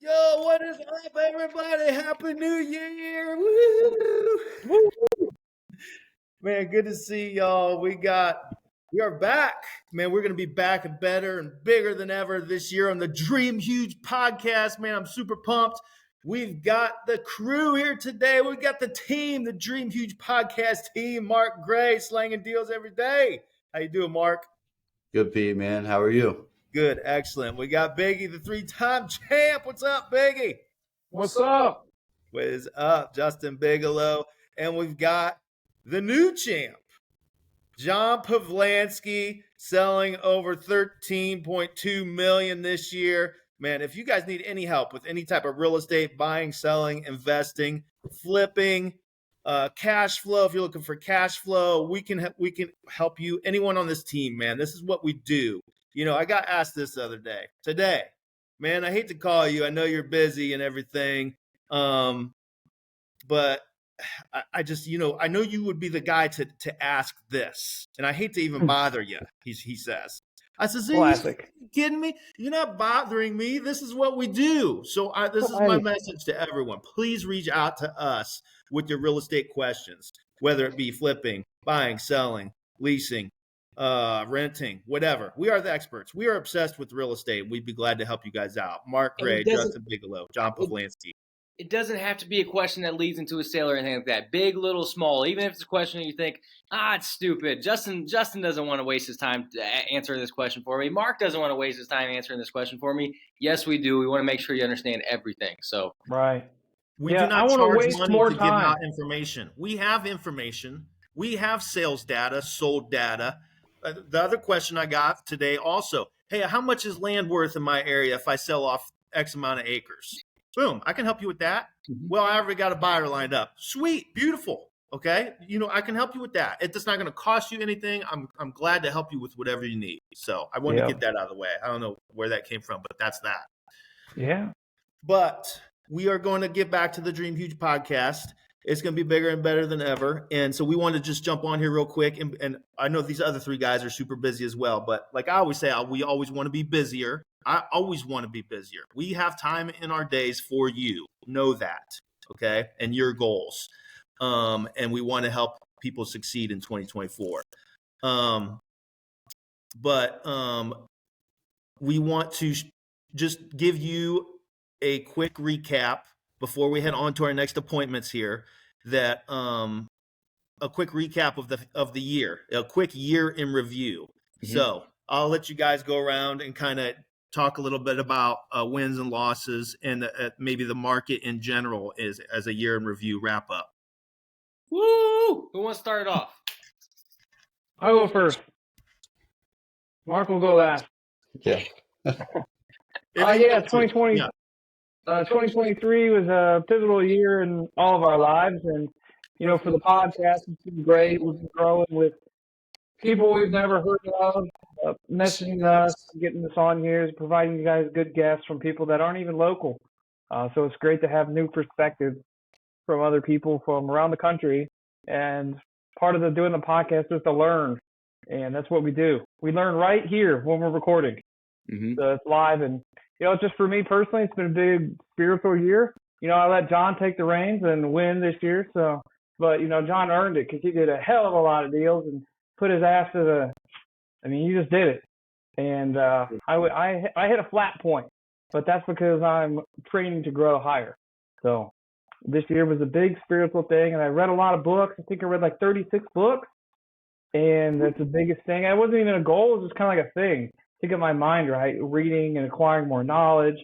Yo, what is up, everybody? Happy New Year! Woo! Man, good to see y'all. We are back. Man, we're gonna be back and better and bigger than ever this year on the Dream Huge podcast. Man, I'm super pumped. We've got the crew here today. We've got the team, the Dream Huge podcast team. Mark Gray, slanging deals every day. How you doing, Mark? Good, Pete, man. How are you? Good, excellent. We got Biggie, the three-time champ. What's up, Biggie? What's up? What is up, Justin Bigelow? And we've got the new champ, John Pavlansky, selling over $13.2 million this year. Man, if you guys need any help with any type of real estate, buying, selling, investing, flipping, cash flow, if you're looking for cash flow, we can help you. Anyone on this team, man, this is what we do. You know, I got asked this the other day. Today, man, I hate to call you. I know you're busy and everything. But I just, you know, I know you would be the guy to ask this. And I hate to even bother you, he says. I said, Classic. Are you kidding me? You're not bothering me. This is what we do. So this is my message to everyone. Please reach out to us with your real estate questions, whether it be flipping, buying, selling, leasing, renting, whatever. We are the experts. We are obsessed with real estate. We'd be glad to help you guys out. Mark Gray, Justin Bigelow, John Pavlansky. It doesn't have to be a question that leads into a sale or anything like that. Big, little, small. Even if it's a question that you think, it's stupid. Justin doesn't want to waste his time answering this question for me. Mark doesn't want to waste his time answering this question for me. Yes, we do. We want to make sure you understand everything. So right. We do not charge money to give out information. We have information. We have sales data, sold data. The other question I got today also, hey, how much is land worth in my area if I sell off X amount of acres? Boom, I can help you with that. Mm-hmm. Well, I already got a buyer lined up. Sweet, beautiful. Okay, you know, I can help you with that. It's not going to cost you anything. I'm glad to help you with whatever you need. So I want to get that out of the way. I don't know where that came from, but that's that. Yeah. But we are going to get back to the Dream Huge podcast. It's going to be bigger and better than ever. And so we want to just jump on here real quick. And I know these other three guys are super busy as well. But like I always say, we always want to be busier. I always want to be busier. We have time in our days for you. Know that, okay? And your goals. And we want to help people succeed in 2024. But we want to just give you a quick recap before we head on to our next appointments here. That a quick recap of the year, a quick year in review. Mm-hmm. So I'll let you guys go around and kind of talk a little bit about wins and losses and maybe the market in general as a year in review wrap up. Woo! Who wants to start it off? I'll go first. Mark will go last. Yeah. 2020. Yeah. 2023 was a pivotal year in all of our lives. And, you know, for the podcast, it's been great. We've been growing with people we've never heard of, messaging us, getting this on here, providing you guys good guests from people that aren't even local. So it's great to have new perspectives from other people from around the country. And part of doing the podcast is to learn. And that's what we do. We learn right here when we're recording. Mm-hmm. So it's live. And, you know, just for me personally, it's been a big spiritual year. You know, I let John take the reins and win this year. So, but, you know, John earned it because he did a hell of a lot of deals and put his ass to he just did it. And I hit a flat point, but that's because I'm training to grow higher. So this year was a big spiritual thing, and I read a lot of books. I think I read like 36 books, and that's the biggest thing. It wasn't even a goal. It was just kind of like a thing to get my mind right, reading and acquiring more knowledge.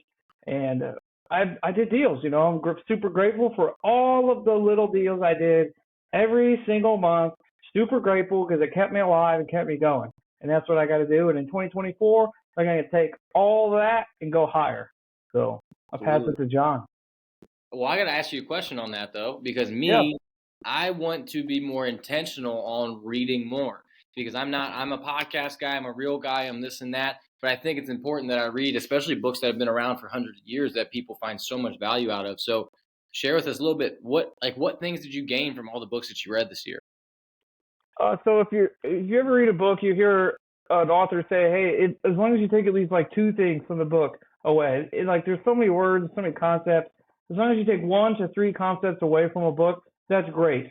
And I did deals, you know. I'm super grateful for all of the little deals I did every single month. Super grateful because it kept me alive and kept me going. And that's what I got to do. And in 2024, I'm going to take all that and go higher. So I'll pass it to John. Well, I got to ask you a question on that, though, because I want to be more intentional on reading more because I'm a podcast guy. I'm a real guy. I'm this and that. But I think it's important that I read, especially books that have been around for hundreds of years that people find so much value out of. So share with us a little bit. What things did you gain from all the books that you read this year? So if you ever read a book, you hear an author say, hey, as long as you take at least like two things from the book, away. Like there's so many words, so many concepts. As long as you take 1 to 3 concepts away from a book, that's great.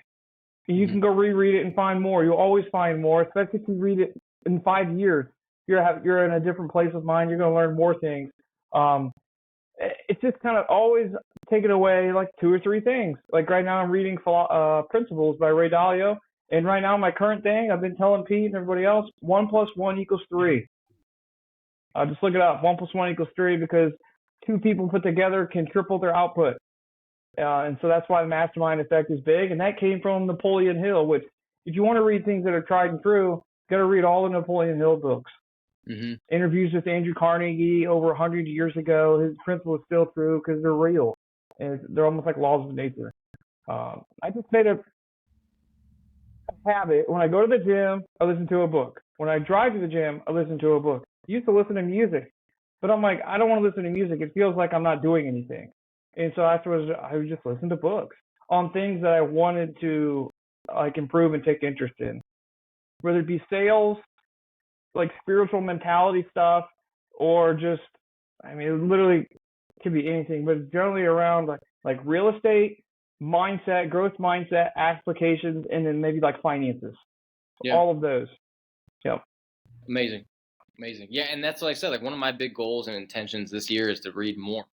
You can go reread it and find more. You'll always find more, especially if you read it in 5 years. You're in a different place of mind. You're going to learn more things. It's just kind of always taking away like 2 or 3 things. Like right now I'm reading Principles by Ray Dalio. And right now my current thing, I've been telling Pete and everybody else, 1 + 1 = 3. Just look it up. 1 + 1 = 3 because 2 people put together can triple their output. And so that's why the mastermind effect is big. And that came from Napoleon Hill, which if you want to read things that are tried and true, you got to read all the Napoleon Hill books. Mm-hmm. Interviews with Andrew Carnegie over 100 years ago. His principles are still true because they're real. And they're almost like laws of nature. I just made a habit. When I go to the gym, I listen to a book. When I drive to the gym, I listen to a book. I used to listen to music. But I'm like, I don't want to listen to music. It feels like I'm not doing anything. And so afterwards, I would just listen to books on things that I wanted to like improve and take interest in, whether it be sales, like spiritual mentality stuff, or just, I mean, it literally could be anything, but it's generally around like real estate, mindset, growth mindset, applications, and then maybe like finances. Yeah. All of those. Yep. Amazing. Yeah, and that's like I said, like one of my big goals and intentions this year is to read more.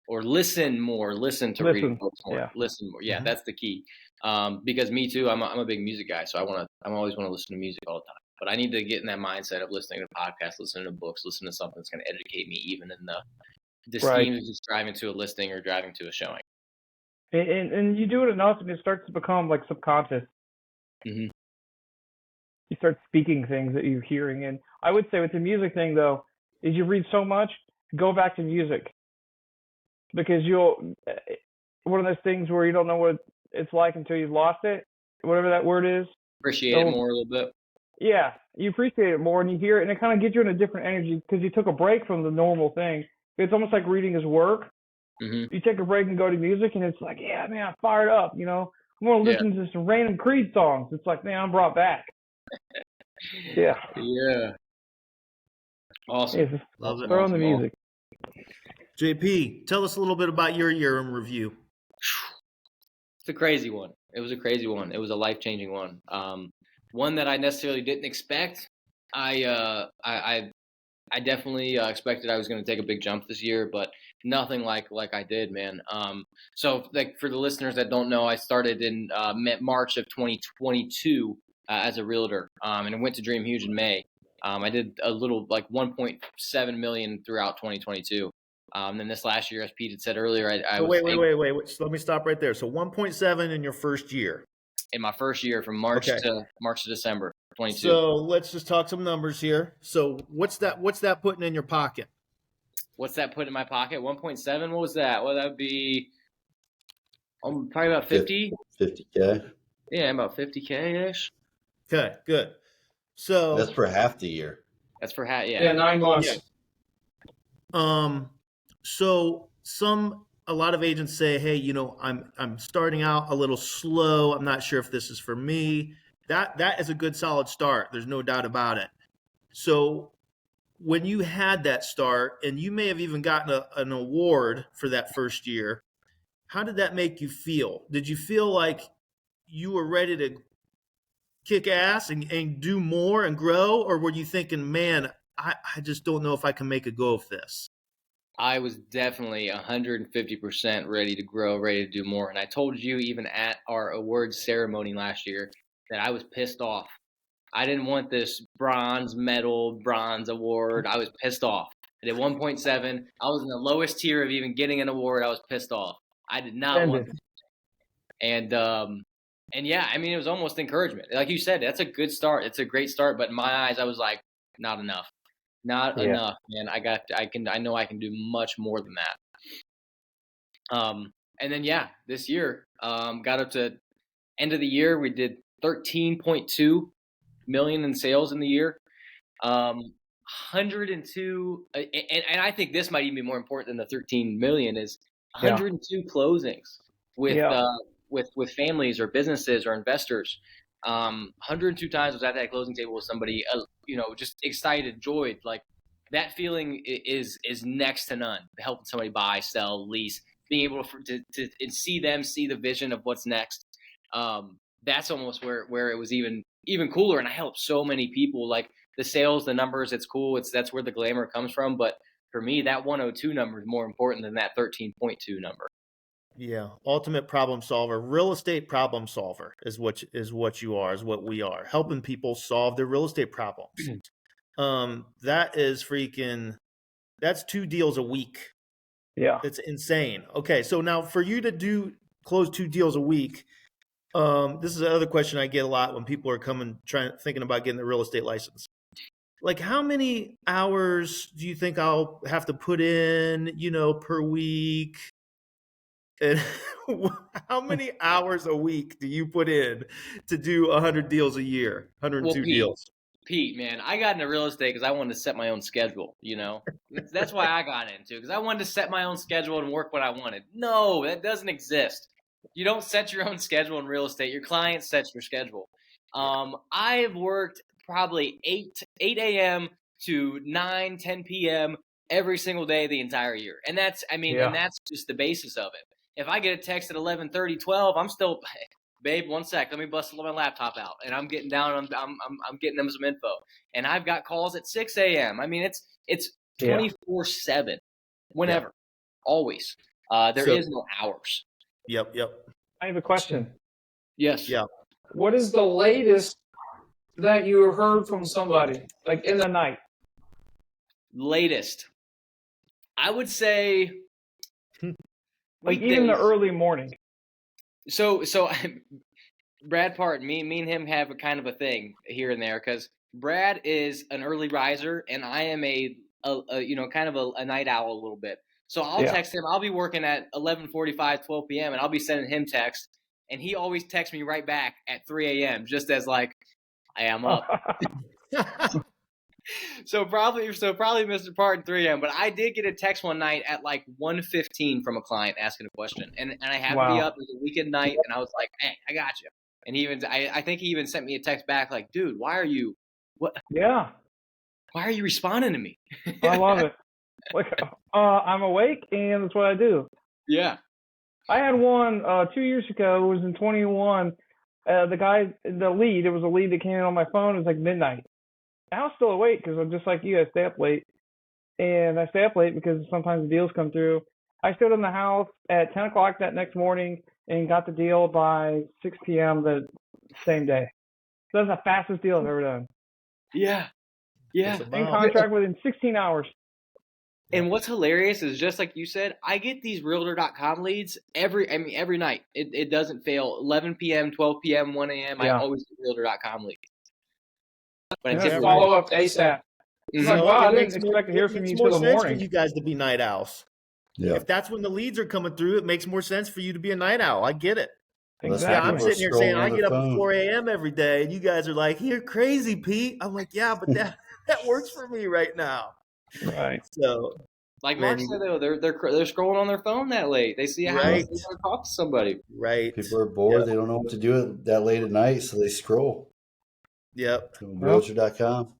Or listen more, reading books more, yeah. listen more. Yeah, that's the key. Because me too, I'm a big music guy, so I always want to listen to music all the time. But I need to get in that mindset of listening to podcasts, listening to books, listening to something that's going to educate me, even in the scheme of just driving to a listing or driving to a showing. And you do it enough, and it starts to become like subconscious. Mm-hmm. You start speaking things that you're hearing. And I would say with the music thing, though, is you read so much, go back to music. Because one of those things where you don't know what it's like until you've lost it, whatever that word is. Appreciate it more a little bit. Yeah, you appreciate it more and you hear it, and it kind of gets you in a different energy because you took a break from the normal thing. It's almost like reading is work. Mm-hmm. You take a break and go to music, and it's like, yeah, man, I'm fired up. I'm going to listen to some random Creed songs. It's like, man, I'm brought back. Yeah. Awesome. Love it. Throw in the music. JP, tell us a little bit about your year in review. It's a crazy one. It was a crazy one. It was a life-changing one. One that I necessarily didn't expect. I definitely expected I was going to take a big jump this year, but nothing like I did, man. So like for the listeners that don't know, I started in March of 2022 as a realtor, and I went to Dream Huge in May. I did a little like 1.7 million throughout 2022. Then this last year, as Pete had said earlier, Wait. So let me stop right there. So 1.7 in your first year. In my first year, from March to December 22. So let's just talk some numbers here. So what's that putting in your pocket? What's that put in my pocket? 1.7. What was that? Well, that would be probably about 50. 50K. Yeah, about 50K ish. Okay, good. So that's for half the year. That's for half. Yeah, 9 months. Yeah. So a lot of agents say, hey, I'm starting out a little slow. I'm not sure if this is for me. That is a good solid start. There's no doubt about it. So when you had that start, and you may have even gotten an award for that first year, how did that make you feel? Did you feel like you were ready to kick ass and do more and grow? Or were you thinking, man, I just don't know if I can make a go of this? I was definitely 150% ready to grow, ready to do more. And I told you even at our awards ceremony last year that I was pissed off. I didn't want this bronze award. I was pissed off. I did 1.7. I was in the lowest tier of even getting an award. I was pissed off. I did not want it. And yeah, I mean, it was almost encouragement. Like you said, that's a good start. It's a great start. But in my eyes, I was like, not enough. Not enough, man. I know I can do much more than that. And then this year, got up to end of the year. We did 13.2 million in sales in the year. 102, and I think this might even be more important than the 13 million is 102 closings with families or businesses or investors. 102 times I was at that closing table with somebody, just excited, joyed, like that feeling is next to none. Helping somebody buy, sell, lease, being able to see them see the vision of what's next. That's almost where it was even cooler. And I helped so many people. Like the sales, the numbers, it's cool. That's where the glamour comes from. But for me, that 102 number is more important than that 13.2 number. Yeah, ultimate problem solver, real estate problem solver is what you are, is what we are, helping people solve their real estate problems. That is that's 2 deals a week. Yeah. It's insane. Okay, so now for you to close 2 deals a week, this is another question I get a lot when people are thinking about getting the real estate license. Like, how many hours do you think I'll have to put in, per week? And how many hours a week do you put in to do 100 deals a year, 102 deals? Pete, man, I got into real estate because I wanted to set my own schedule, That's why I got into it, because I wanted to set my own schedule and work what I wanted. No, that doesn't exist. You don't set your own schedule in real estate. Your client sets your schedule. I've worked probably 8 a.m. to 9, 10 p.m. every single day the entire year. And that's just the basis of it. If I get a text at 11:30, 12, I'm still, babe, one sec, let me bust my laptop out, and I'm getting down. I'm getting them some info, and I've got calls at 6 a.m. I mean, it's 24/7, whenever, always. There is no hours. Yep. I have a question. Yes. Yeah. What is the latest that you heard from somebody, like in the night? Latest, I would say. Like even the early morning. So Brad Parton, me and him have a kind of a thing here and there, because Brad is an early riser and I am a kind of a night owl a little bit. So I'll text him. I'll be working at 11:45, 12 p.m. and I'll be sending him text, and he always texts me right back at 3 a.m. just as like, I am up. So probably Mr. Parton 3 a.m. But I did get a text one night at like 1:15 from a client asking a question, and I had to be up. It was a weekend night, and I was like, "Hey, I got you." And I think he even sent me a text back like, "Dude, why are you responding to me?" I love it. Like, I'm awake, and that's what I do. Yeah. I had one 2 years ago. It was in 21. The lead. It was a lead that came in on my phone. It was like midnight. I was still awake because I'm just like you. I stay up late, and I stay up late because sometimes the deals come through. I stood in the house at 10 o'clock that next morning and got the deal by 6 p.m. the same day. So that's the fastest deal I've ever done. Yeah. In contract within 16 hours. And what's hilarious is, just like you said, I get these Realtor.com leads every night. It doesn't fail. 11 p.m., 12 p.m., 1 a.m. I always get Realtor.com leads. But I follow up ASAP. Mm-hmm. Like, wow, I didn't expect to hear from you till the morning. For you guys to be night owls. Yeah. If that's when the leads are coming through, it makes more sense for you to be a night owl. I get it. Exactly. Yeah, I'm sitting here saying I get up at 4 a.m. every day, and you guys are like, "You're crazy, Pete." I'm like, "Yeah, but that works for me right now." Right. So, like Mark said, though, they're scrolling on their phone that late. They see a house, they want to talk to somebody. Right. People are bored. They don't know what to do that late at night, so they scroll. Yep. Realtor.com.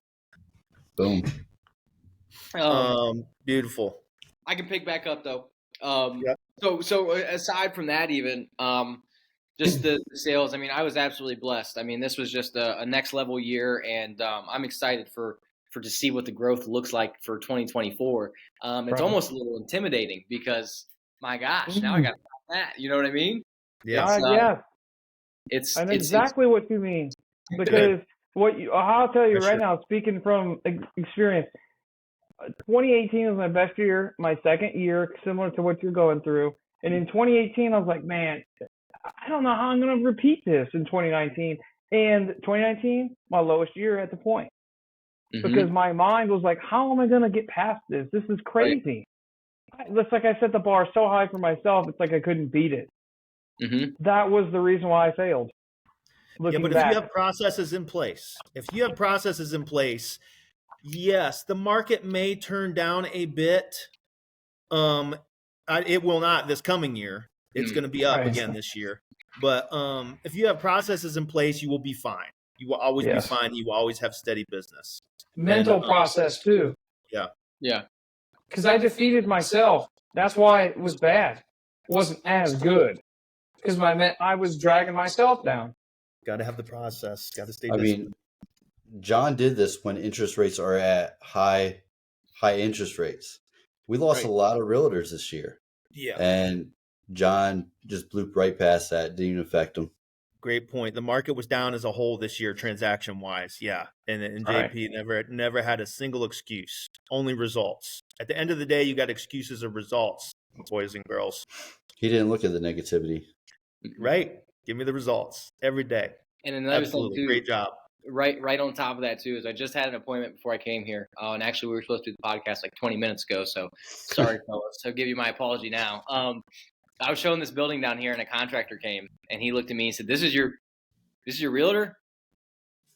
Boom. Beautiful. I can pick back up though. So aside from that, even just the sales. I mean, I was absolutely blessed. I mean, this was just a next level year, and I'm excited for to see what the growth looks like for 2024. It's almost a little intimidating because, my gosh, now I got that. You know what I mean? Yeah. I know exactly what you mean, because I'll tell you right now, speaking from experience, 2018 was my best year, my second year, similar to what you're going through. And in 2018, I was like, man, I don't know how I'm going to repeat this in 2019. And 2019, my lowest year at the point. Because my mind was like, how am I going to get past this? This is crazy. It's like I set the bar so high for myself, it's like I couldn't beat it. That was the reason why I failed. But if you have processes in place, yes, the market may turn down a bit. It will not this coming year. It's going to be up again this year. But if you have processes in place, you will be fine. You will always be fine. You will always have steady business. Mental process too. Yeah. Yeah. Because I defeated myself. That's why it was bad. It wasn't as good. Because I was dragging myself down. Got to have the process. Got to stay I disciplined. mean, John did this when interest rates are at high interest rates. We lost Right. a lot of realtors this year. Yeah. And John just blew right past that. Didn't even affect him. Great point. The market was down as a whole this year, transaction wise. Yeah. And JP never had a single excuse, only results. At the end of the day, you got excuses or results, boys and girls. He didn't look at the negativity. Right. Give me the results every day. And another Absolutely. thing too, Great job. right on top of that too, is I just had an appointment before I came here. And actually we were supposed to do the podcast like 20 minutes ago. So sorry, fellas. So give you my apology now. I was showing this building down here and a contractor came and he looked at me and said, This is your realtor?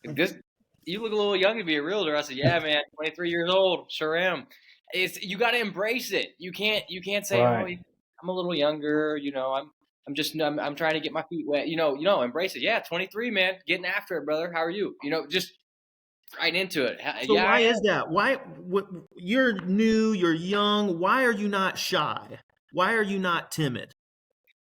You look a little young to be a realtor. I said, Yeah, man, 23 years old. Sure am. You got to embrace it. You can't say, Right. Oh, I'm a little younger, I'm trying to get my feet wet. Embrace it. Yeah, 23, man, getting after it, brother. How are you? Just right into it. So why is that? Why you're new, you're young. Why are you not shy? Why are you not timid?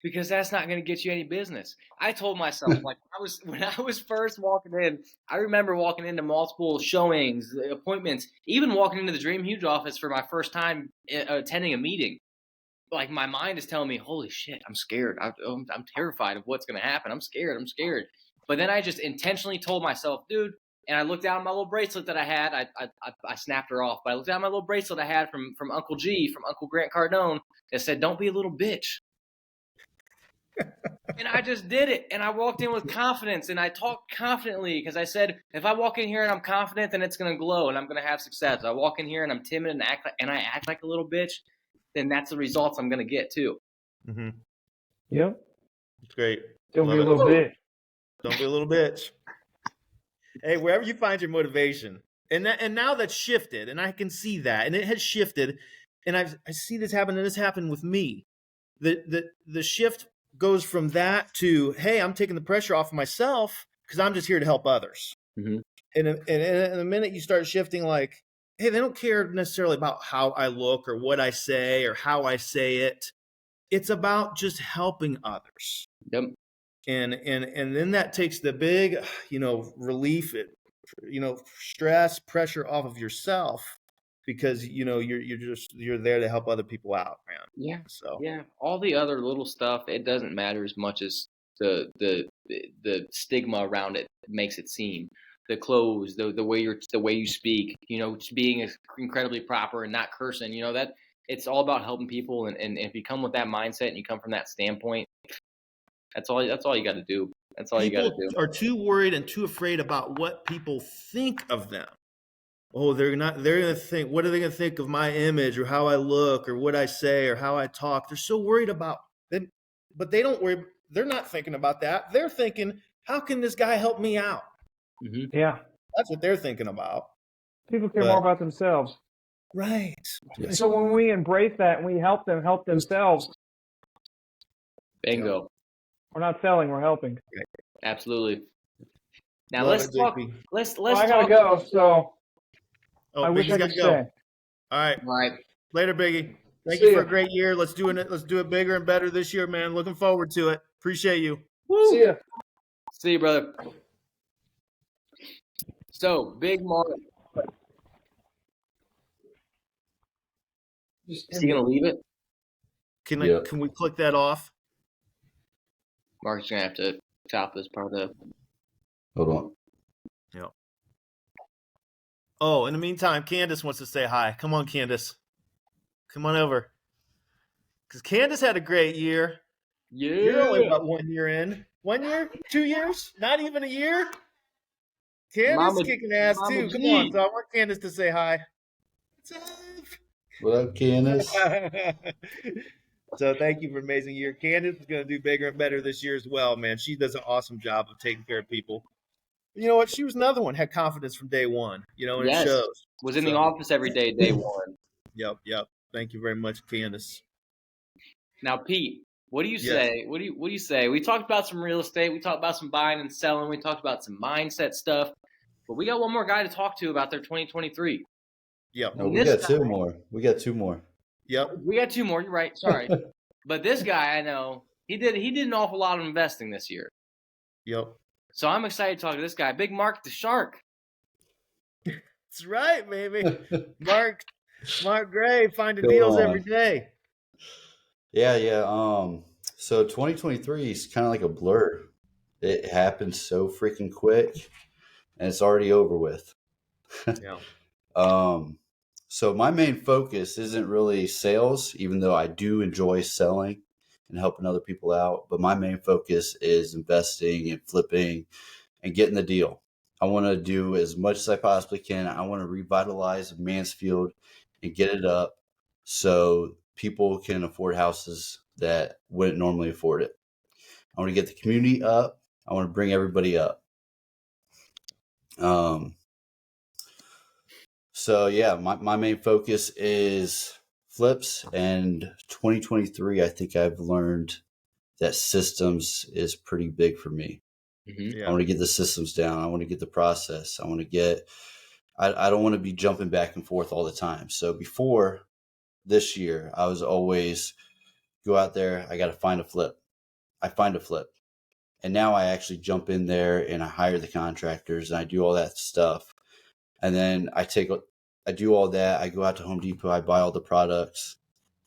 Because that's not going to get you any business. I told myself, like when I was first walking in, I remember walking into multiple showings, appointments, even walking into the Dream Huge office for my first time attending a meeting. Like my mind is telling me, holy shit, I'm scared. I'm terrified of what's going to happen. I'm scared. But then I just intentionally told myself, dude, and I looked down at my little bracelet that I had. I snapped her off, but I looked down at my little bracelet I had from Uncle G, from Uncle Grant Cardone, that said, don't be a little bitch. And I just did it. And I walked in with confidence and I talked confidently because I said, if I walk in here and I'm confident, then it's going to glow and I'm going to have success. If I walk in here and I'm timid and I act like a little bitch, then that's the results I'm going to get too. Mm-hmm. Yep. It's great. Don't Love be a it. little bitch. Don't be a little bitch. Hey, wherever you find your motivation, and now that's shifted, and I can see that, and it has shifted, and I see this happen, and this happened with me. The shift goes from that to, hey, I'm taking the pressure off of myself because I'm just here to help others. Mm-hmm. And in a minute you start shifting, like, hey, they don't care necessarily about how I look or what I say or how I say it. It's about just helping others. Yep. And then that takes the big, relief, stress, pressure off of yourself because, you're there to help other people out, man. Yeah. So yeah, all the other little stuff, it doesn't matter as much as the stigma around it makes it seem. The clothes, the way you speak, just being incredibly proper and not cursing, that it's all about helping people. And if you come with that mindset and you come from that standpoint, that's all you got to do. That's all you got to do. People are too worried and too afraid about what people think of them. Oh, they're going to think, what are they going to think of my image or how I look or what I say or how I talk? They're so worried about them, but they don't worry. They're not thinking about that. They're thinking, how can this guy help me out? Mm-hmm. Yeah. That's what they're thinking about. People care more about themselves. Right. And so when we embrace that and we help them help themselves, bingo. We're not selling, we're helping. Absolutely. Now Love let's it, talk. JP. Let's I gotta go, so Oh, I wish Biggie's I got could to go. stay. All right. All right. Later, Biggie. Thank See you for ya. a great year. Let's do it bigger and better this year, man. Looking forward to it. Appreciate you. Woo. See ya. See you, brother. So, Big Mark. Is he going to leave it? Can Yeah. Can we click that off? Mark's going to have to chop this part up. Hold on. Yeah. Oh, in the meantime, Candace wants to say hi. Come on, Candace. Come on over. Because Candace had a great year. Yeah. You're only about 1 year in. 1 year? 2 years? Not even a year? Candace kicking ass Mama too. Come G. on. So I want Candace to say hi. What's up? What up, Candace? So thank you for an amazing year. Candace is going to do bigger and better this year as well, man. She does an awesome job of taking care of people. You know what? She was another one, had confidence from day one, and Yes. it shows. Was in the office every day, day one. Yep. Thank you very much, Candace. Now, Pete, what do you Yes. say? What do you say? We talked about some real estate. We talked about some buying and selling. We talked about some mindset stuff. But we got one more guy to talk to about their 2023. Yep. No, And we this got two more. We got two more. Yep. We got two more. You're right. Sorry, but this guy I know he did an awful lot of investing this year. Yep. So I'm excited to talk to this guy, Big Mark the Shark. That's right, baby. Mark Gray finding Going deals on. every day. Yeah. So 2023 is kind of like a blur. It happened so freaking quick, and it's already over with. Yeah. So my main focus isn't really sales, even though I do enjoy selling and helping other people out. But my main focus is investing and flipping and getting the deal. I want to do as much as I possibly can. I want to revitalize Mansfield and get it up so people can afford houses that wouldn't normally afford it. I want to get the community up. I want to bring everybody up. So yeah, my main focus is flips, and 2023, I think I've learned that systems is pretty big for me. Mm-hmm. I want to get the systems down. I want to get the process. I don't want to be jumping back and forth all the time. So before this year, I was always go out there. I got to find a flip. I find a flip. And now I actually jump in there and I hire the contractors and I do all that stuff. And then I do all that. I go out to Home Depot. I buy all the products.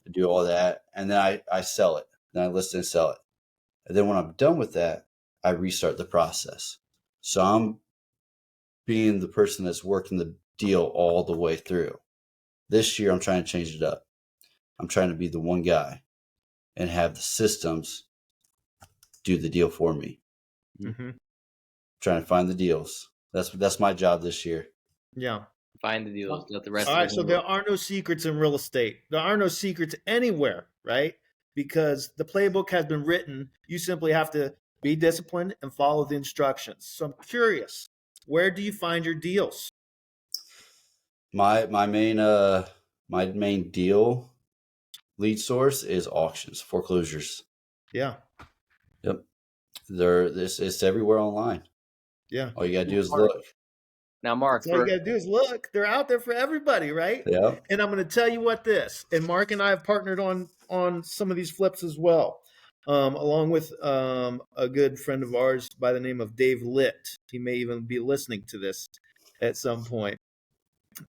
I do all that. And then I sell it. Then I list and sell it. And then when I'm done with that, I restart the process. So I'm being the person that's working the deal all the way through. This year, I'm trying to change it up. I'm trying to be the one guy and have the systems do the deal for me. Mm-hmm. Trying to find the deals. That's my job this year. Yeah. Find the deals. Let the rest. All of right. So there are no secrets in real estate. There are no secrets anywhere, right? Because the playbook has been written. You simply have to be disciplined and follow the instructions. So I'm curious, where do you find your deals? My main deal lead source is auctions, foreclosures. Yeah. Yep. It's everywhere online. Yeah. All you gotta do is look. Now, Mark, All you got to do is look. They're out there for everybody, right? Yeah. And I'm going to tell you what this. And Mark and I have partnered on some of these flips as well, along with a good friend of ours by the name of Dave Litt. He may even be listening to this at some point.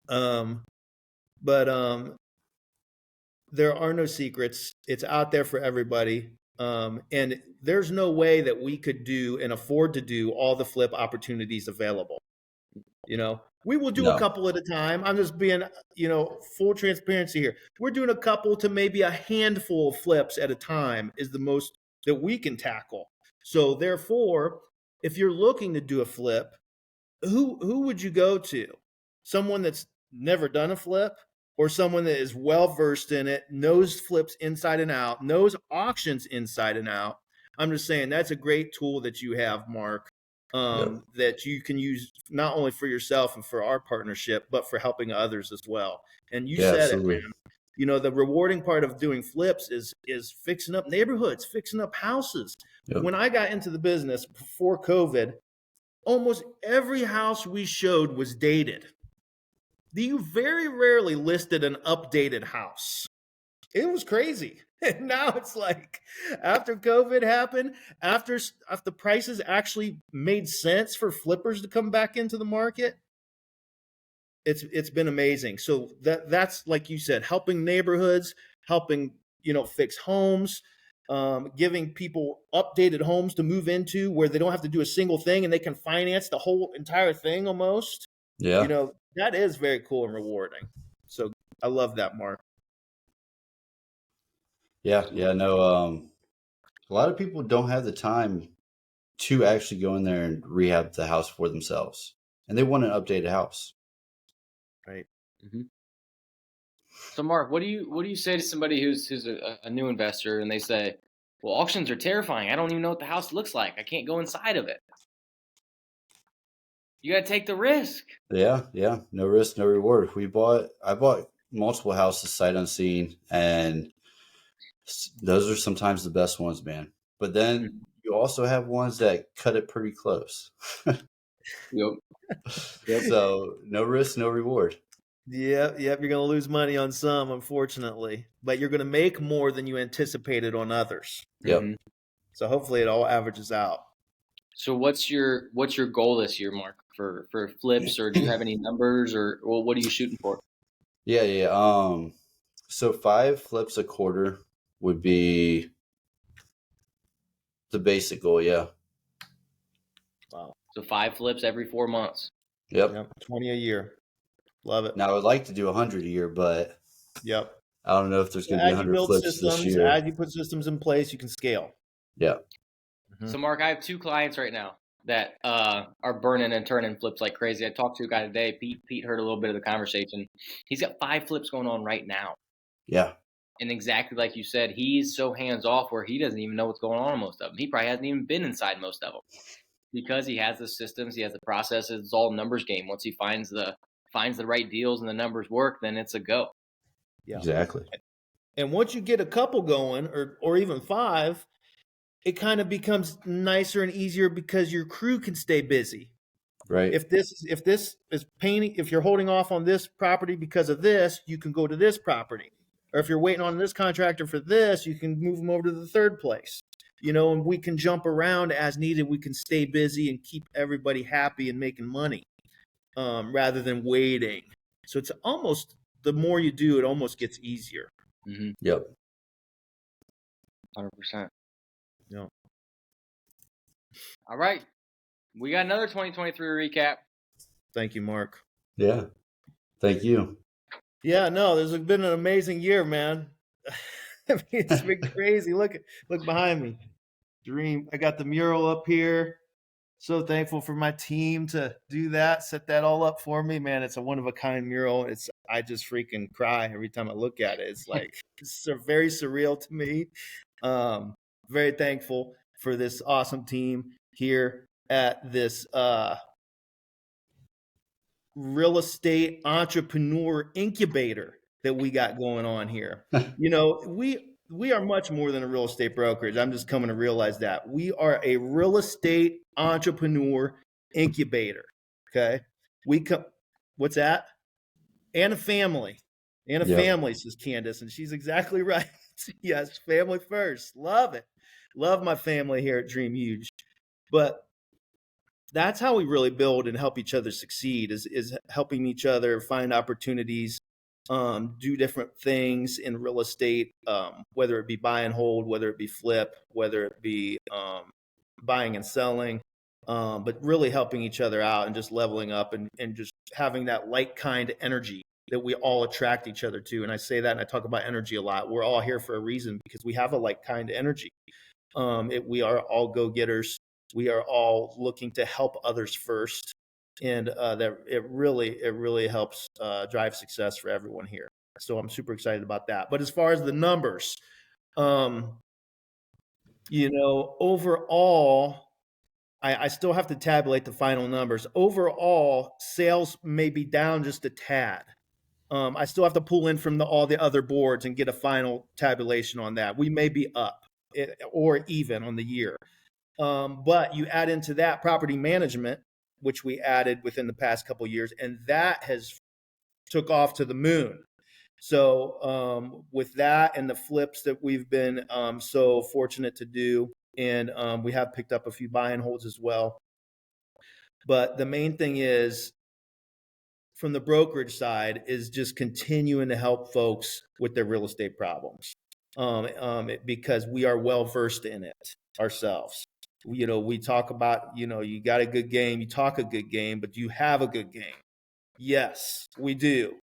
But there are no secrets. It's out there for everybody. And there's no way that we could do and afford to do all the flip opportunities available. You know, we will do a couple at a time. I'm just being, full transparency here. We're doing a couple to maybe a handful of flips at a time is the most that we can tackle. So therefore, if you're looking to do a flip, who would you go to? Someone that's never done a flip, or someone that is well versed in it, knows flips inside and out, knows auctions inside and out. I'm just saying that's a great tool that you have, Mark. That you can use not only for yourself and for our partnership, but for helping others as well. And you said absolutely. it, man. You know, the rewarding part of doing flips is fixing up neighborhoods, fixing up houses. Yep. When I got into the business before COVID, almost every house we showed was dated. You very rarely listed an updated house. It was crazy. And now it's like after COVID happened, after prices actually made sense for flippers to come back into the market, it's been amazing. So that's like you said, helping neighborhoods, helping fix homes, giving people updated homes to move into where they don't have to do a single thing and they can finance the whole entire thing almost. Yeah. That is very cool and rewarding. So I love that, Mark. Yeah. No. A lot of people don't have the time to actually go in there and rehab the house for themselves, and they want an updated house. Right. Mm-hmm. So, Mark, what do you say to somebody who's a new investor and they say, "Well, auctions are terrifying. I don't even know what the house looks like. I can't go inside of it." You got to take the risk. Yeah. No risk, no reward. I bought multiple houses sight unseen, and those are sometimes the best ones, man. But then you also have ones that cut it pretty close. Yep. So no risk, no reward. Yep, you're going to lose money on some, unfortunately, but you're going to make more than you anticipated on others. Yep. Mm-hmm. So hopefully it all averages out. So what's your goal this year, Mark, for flips, or do you have any numbers, or well, what are you shooting for? Yeah. So 5 flips a quarter would be the basic goal. Yeah. Wow. So 5 flips every 4 months. Yep. 20 a year. Love it. Now I would like to do 100 a year, but Yep. I don't know if there's going to be As you 100 build flips this systems, year. as you put systems in place, you can scale. Yeah. So Mark, I have 2 clients right now that are burning and turning flips like crazy. I talked to a guy today. Pete heard a little bit of the conversation. He's got 5 flips going on right now. Yeah. And exactly like you said, he's so hands off where he doesn't even know what's going on most of them. He probably hasn't even been inside most of them because he has the systems, he has the processes. It's all numbers game. Once he finds the right deals and the numbers work, then it's a go. Yeah. Exactly. And once you get a couple going, or even 5, it kind of becomes nicer and easier because your crew can stay busy. Right. If this is painting, if you're holding off on this property because of this, you can go to this property. Or if you're waiting on this contractor for this, you can move them over to the third place. And we can jump around as needed. We can stay busy and keep everybody happy and making money, rather than waiting. So it's almost, the more you do, it almost gets easier. Mm-hmm. Yep. 100%. Yeah. All right. We got another 2023 recap. Thank you, Mark. Yeah. Thank you. Yeah, no, there's been an amazing year, man. I mean, it's been crazy. Look behind me. Dream. I got the mural up here. So thankful for my team to do that, set that all up for me, man. It's a one-of-a-kind mural. I just freaking cry every time I look at it. It's like, it's very surreal to me. Very thankful for this awesome team here at this real estate entrepreneur incubator that we got going on here. We are much more than a real estate brokerage. I'm just coming to realize that we are a real estate entrepreneur incubator. Okay. What's that? And a family. And a family, says Candace, and she's exactly right. Yes, family first. Love it. Love my family here at Dream Huge. But that's how we really build and help each other succeed, is helping each other find opportunities, do different things in real estate, whether it be buy and hold, whether it be flip, whether it be buying and selling, but really helping each other out and just leveling up and just having that like kind energy that we all attract each other to. And I say that and I talk about energy a lot. We're all here for a reason because we have a like kind energy. We are all go-getters. We are all looking to help others first. And that it really helps drive success for everyone here. So I'm super excited about that. But as far as the numbers, overall, I still have to tabulate the final numbers. Overall, sales may be down just a tad. I still have to pull in from all the other boards and get a final tabulation on that. We may be up or even on the year. But you add into that property management, which we added within the past couple of years, and that has took off to the moon. So with that and the flips that we've been so fortunate to do, and we have picked up a few buy and holds as well. But the main thing is, from the brokerage side, is just continuing to help folks with their real estate problems, because we are well versed in it ourselves. We talk about, you got a good game, you talk a good game, but do you have a good game? Yes, we do.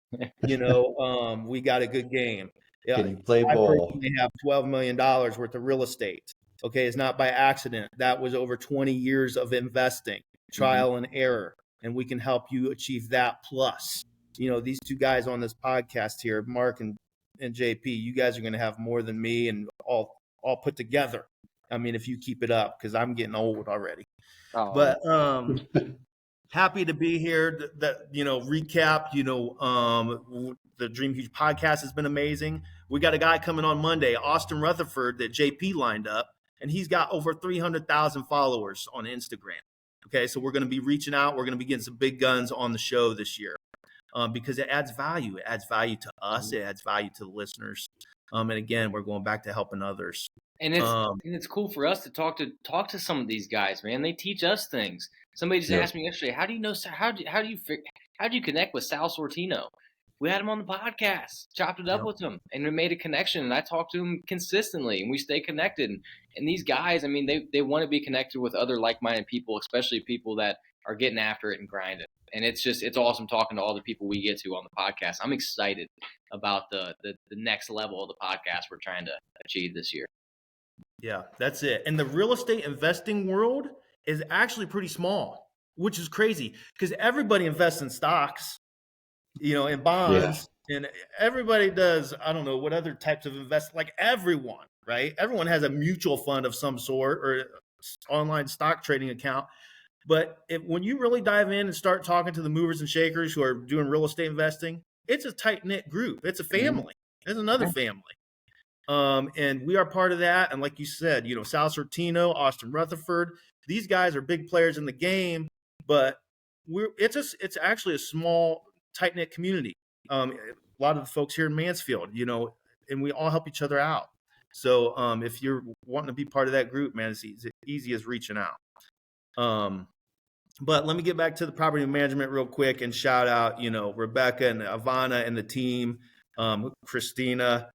We got a good game. Can you play I ball? personally have $12 million worth of real estate. Okay, it's not by accident. That was over 20 years of investing, trial and error, and we can help you achieve that. Plus, these two guys on this podcast here, Mark and JP, you guys are going to have more than me and all put together. I mean, if you keep it up, because I'm getting old already. Oh. But happy to be here. Recap. The Dream Huge podcast has been amazing. We got a guy coming on Monday, Austin Rutherford, that JP lined up, and he's got over 300,000 followers on Instagram. Okay, so we're going to be reaching out. We're going to be getting some big guns on the show this year. because it adds value. It adds value to us. It adds value to the listeners. And again, we're going back to helping others. And it's cool for us to talk to some of these guys, man. They teach us things. Somebody just asked me yesterday, how do you connect with Sal Sortino? We had him on the podcast, chopped it up with him, and we made a connection. And I talk to him consistently, and we stay connected. And these guys, I mean, they want to be connected with other like-minded people, especially people that are getting after it and grinding. And it's awesome talking to all the people we get to on the podcast. I'm excited about the next level of the podcast we're trying to achieve this year. Yeah, that's it. And the real estate investing world is actually pretty small, which is crazy because everybody invests in stocks, in bonds, and everybody does. I don't know what other types of invest. Like everyone, right? Everyone has a mutual fund of some sort or online stock trading account. But when you really dive in and start talking to the movers and shakers who are doing real estate investing, it's a tight knit group. It's a family. It's another family. And we are part of that. And like you said, Sal Sortino, Austin Rutherford, these guys are big players in the game, but it's actually a small, tight knit community. A lot of the folks here in Mansfield, and we all help each other out. So if you're wanting to be part of that group, man, it's easy as reaching out. But let me get back to the property management real quick and shout out, Rebecca and Ivana and the team, Christina,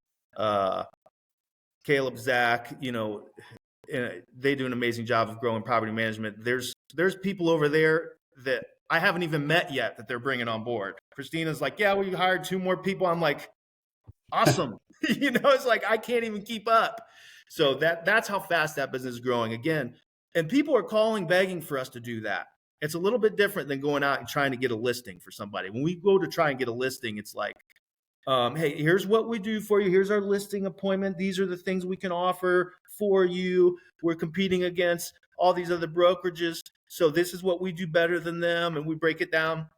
Caleb, Zach, they do an amazing job of growing property management. There's people over there that I haven't even met yet that they're bringing on board. Christina's like, yeah, we hired 2 more people. I'm like, awesome. It's like, I can't even keep up. So that's how fast that business is growing again. And people are calling, begging for us to do that. It's a little bit different than going out and trying to get a listing for somebody. When we go to try and get a listing, it's like, hey, here's what we do for you. Here's our listing appointment. These are the things we can offer for you. We're competing against all these other brokerages. So this is what we do better than them. And we break it down,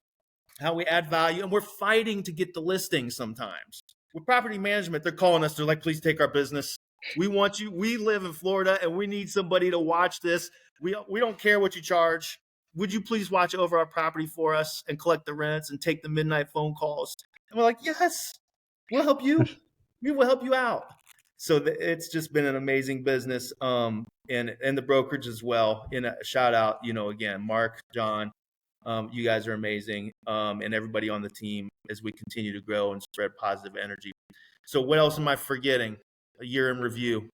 how we add value. And we're fighting to get the listing sometimes. With property management, they're calling us. They're like, please take our business. We want you. We live in Florida and we need somebody to watch this. We don't care what you charge. Would you please watch over our property for us and collect the rents and take the midnight phone calls? And we're like, yes, we'll help you. We will help you out. So it's just been an amazing business, and the brokerage as well. And a shout out, again, Mark, John, you guys are amazing, and everybody on the team as we continue to grow and spread positive energy. So what else am I forgetting? A year in review.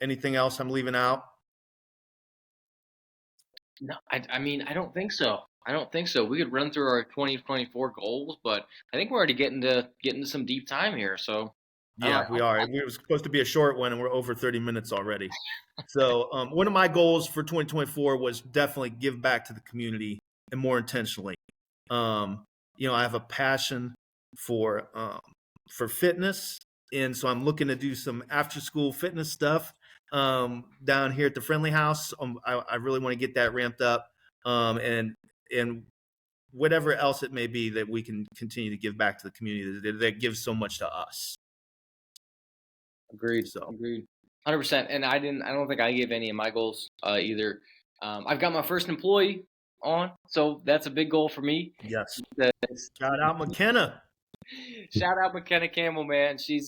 Anything else I'm leaving out? No, I mean, I don't think so. We could run through our 2024 goals, but I think we're already getting to some deep time here. So yeah, we are. It was supposed to be a short one, and we're over 30 minutes already. So one of my goals for 2024 was definitely give back to the community and more intentionally. I have a passion for fitness, and so I'm looking to do some after school fitness stuff down here at the Friendly House. I really want to get that ramped up, and whatever else it may be that we can continue to give back to the community that gives so much to us. Agreed. 100%. And I don't think I gave any of my goals either. I've got my first employee on, so that's a big goal for me. Yes. Shout out McKenna. Shout out McKenna Campbell, man. She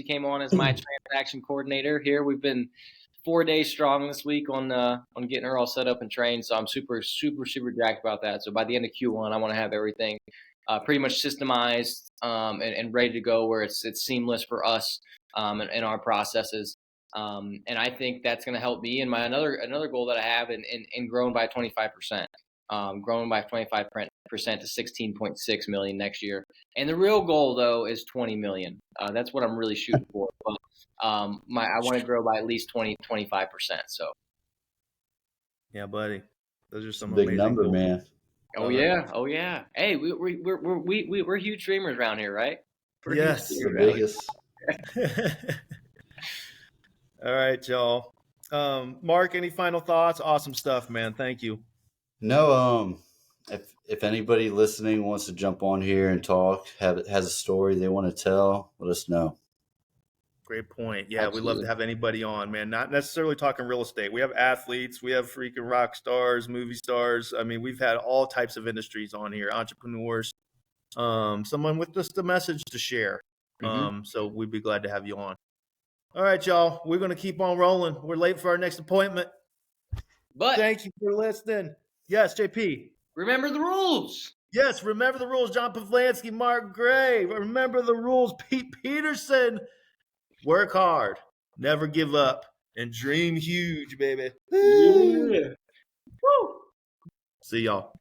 came on as my transaction coordinator here. We've been 4 days strong this week on getting her all set up and trained. So I'm super, super, super jacked about that. So by the end of Q1, I want to have everything pretty much systemized and ready to go where it's seamless for us and our processes. And I think that's going to help me. And another goal that I have in growing by 25%, growing by 25% to 16.6 million next year. And the real goal though is 20 million. That's what I'm really shooting for. But I want to grow by at least 25%. So. Yeah, buddy. Those are some big amazing number, goals. Man. Oh yeah. Hey, we're huge dreamers around here, right? Yes, the biggest. All right, y'all. Mark, any final thoughts? Awesome stuff, man. Thank you. No, if anybody listening wants to jump on here and talk, has a story they want to tell, let us know. Great point. Yeah, Absolutely. We'd love to have anybody on, man. Not necessarily talking real estate. We have athletes, we have freaking rock stars, movie stars. I mean, we've had all types of industries on here, entrepreneurs. someone with just a message to share. Mm-hmm. So we'd be glad to have you on. All right, y'all. We're going to keep on rolling. We're late for our next appointment. But Thank you for listening. Yes, JP. remember the rules. Yes, remember the rules. John Pavlansky, Mark Gray. Remember the rules. Pete Peterson. Work hard. Never give up. And dream huge, baby. Yeah. Woo. See y'all.